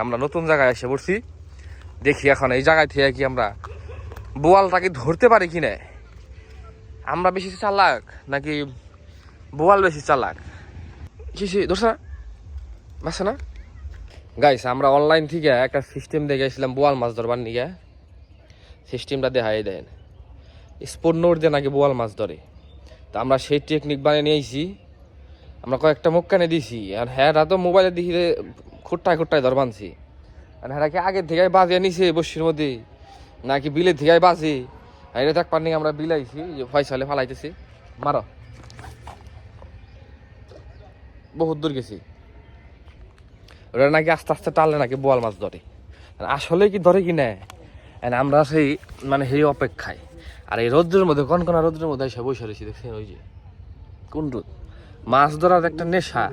আমরা নতুন জায়গায় এসে পড়ছি, দেখি এখন এই জায়গায় থেকে কি আমরা বোয়ালটাকে ধরতে পারি কিনা। আমরা বেশি চালাক নাকি বোয়াল বেশি চালাক? ধরছে না, বাসে না গাইস। আমরা অনলাইন থেকে একটা সিস্টেম দেখে গেছিলাম বোয়াল মাছ ধরবার নিয়ে। সিস্টেমটা দেখাই দেন, স্পোর্ট নোট দিয়ে নাকি বোয়াল মাছ ধরে। তো আমরা সেই টেকনিক বানিয়ে নিয়েছি। আমরা কয়েকটা মুখ কানে দিয়েছি, আর হ্যাঁ তো মোবাইলে দেখি খুঁটটায় খুঁটটায় ধর বানছি। আর হ্যাঁ কি আগের থেকে বাজিয়ে নিছে বসির মধ্যে নাকি বিলের থেকে বাজে। আর এটা থাক পানি আমরা বিলাইছি, যে ফয়সালে ফালাইতেছি। মারো, বহুত দূর গেছি। ওরা নাকি আস্তে আস্তে টানলে নাকি বোয়াল মাছ ধরে। আসলে কি ধরে কি না, আমরা সেই মানে সেই অপেক্ষায়। আর এই রোদ্রের মধ্যে কনকনা রোদ্রের মধ্যে এসে বসে রয়েছি, দেখছেন ওই যে কোন রোদ। মাছ ধরার একটা নেশা,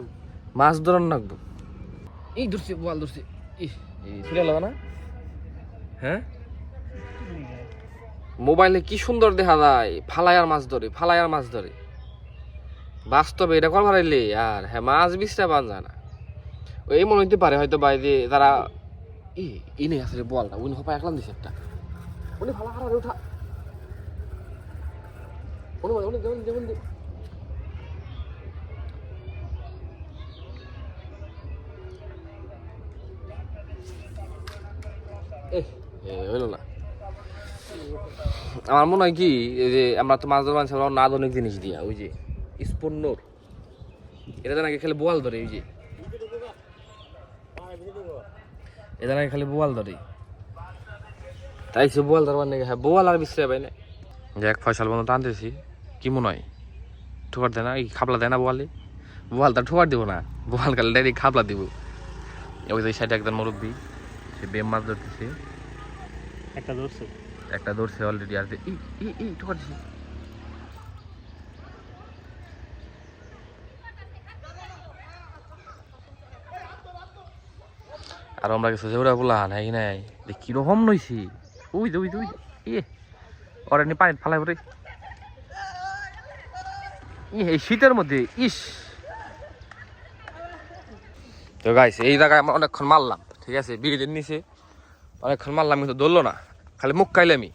মাছ ধরার নাকবো। এই ধরছি বোয়াল ধরছি, ছিঁড়ে লাগা না? হ্যাঁ, মোবাইলে কি সুন্দর দেখা যায়, ফালায়ার মাছ ধরে, ফালায়ার মাছ ধরে। বাস্তবে এটা কর হারাইলে আর হ্যাঁ মাছ বিছটা বান যায় না। এই মনে হইতে পারে হয়তো ভাই যে তারা ইনে আসলে বলটা উনি হপায় একলাম দিছে একটা, উনি ভালো হারারে উঠা, উনি যেমন যেমন হইল না। আমার মনে হয় কি যে আমরা তো মাছ ধরবার আমরা না অনেক জিনিস দিয়া, ওই যে স্পন্নর এটা তো নাকি খেলে বোয়াল ধরে। ওই যে এটা নাকি খালি বোয়াল ধরে, তাই সে বোয়াল ধরবার নাকি। হ্যাঁ বোয়াল আর বিশ্রে পাই না। দেখ ফয়সাল বন্ধু টানতেছি, কি মনে হয় ঠোকার দেয় না? এই খাপলা দেয় না বোয়ালে? বোয়াল তার ঠোকার দিব না, বোয়াল কালে ডাইরেক্ট খাপলা দিব। ওই যে সাইডে একজন মুরব্বী, সে বেম মাছ ধরতেছে। একটা ধরছে অলরেডি। আর ঠোকার দিছি। আর আমরা কিছু যে ওরা বলা নাই নাই কিরকম নইছি। ওই যে ওই যে ওরা নি পানি ফালাই পরে এই শীতের মধ্যে। তো গাইস এই জায়গায় আমরা অনেকক্ষণ মারলাম, ঠিক আছে, ব্রিজের নিচে অনেকক্ষণ মারলাম, কিন্তু ধরলো না, খালি মুখ খাইলামই।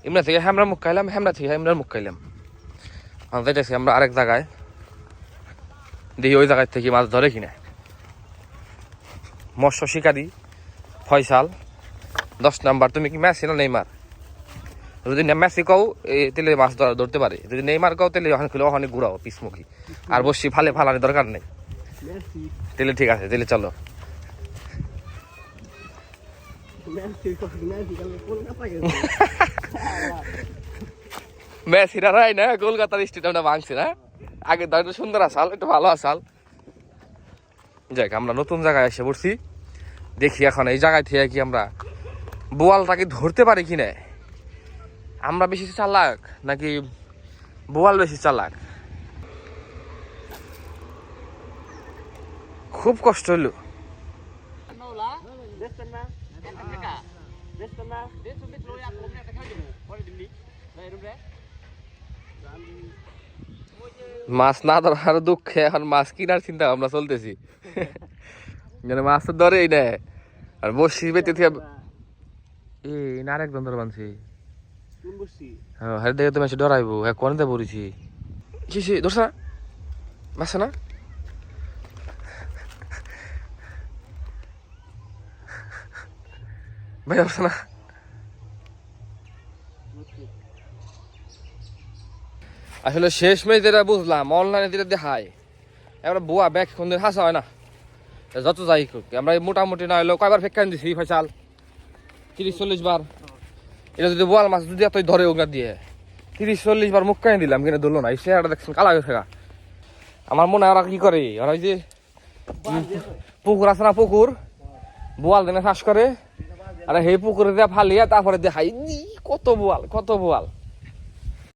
এমরা থেকে হ্যামরা মুখ খাইলাম, হ্যামরা থেকে হ্যামরার মুখ খাইলাম। যাইতেছি আমরা আরেক জায়গায়, দেখি ওই জায়গায় থেকে মাছ ধরে কিনা। মৎস্য শিকারী ফয়সাল 10 নাম্বার, তুমি কি মেসি না নেইমার? যদি মেসি কও তেলে মাছ ধরতে পারে, যদি নেইমার কও তেলে ওখানে ঘুরাও পিসমুখী। আর বসি ফালানি দরকার নেই, তেলে ঠিক আছে, তেলে চলো। মেসিরা রাই না কলকাতার স্টেডিয়ামটা ভাঙছে না, আগে তো একটু সুন্দর আসাল, একটু ভালো আসাল। যাক আমরা নতুন জায়গায় এসে পড়ছি, দেখি এখন এই জায়গায় থেকে কি আমরা বোয়ালটাকে ধরতে পারি কিনা। আমরা বেশি চালাক নাকি বোয়াল বেশি চালাক? খুব কষ্ট হইল। মাছ না ধরার দুঃখে এখন মাছ কিনার চিন্তা ভাবনা চলতেছি। মাছ তো ধরেই না, আর বসি বেঁচে থেকে আরেকজন ধর বানছি। হ্যাঁ দেখে তুমি এসে ডরাইবো, হ্যাঁ কোনতে পড়েছি ধরছে না, বাসে না ভাই, বাসে না। আসলে শেষ মেয়ে যেটা বুঝলাম, অনলাইনে যেটা দেখায় এবার বুয়া ব্যাগ কোন দিন হাসা হয় না। যত যাই আমরা মোটামুটি না হলেও কয়বার ফেকান দিছি ফয়সাল, 30-40 বার। এটা যদি বোয়াল মাছ যদি এতই ধরে ওগুলা দিয়ে 30-40 বার মুখ কানে দিলাম, কিন্তু ধরলো না। এই চেহারাটা দেখছেন কালা হয়ে থাকা। আমার মনে হয় ওরা কি করে, ওরা ওই যে পুকুর আছে না, পুকুর বোয়াল দিনে চাষ করে, আর সেই পুকুরে দিয়ে ফালিয়া তারপরে দেখাই কত বোয়াল কত বোয়াল।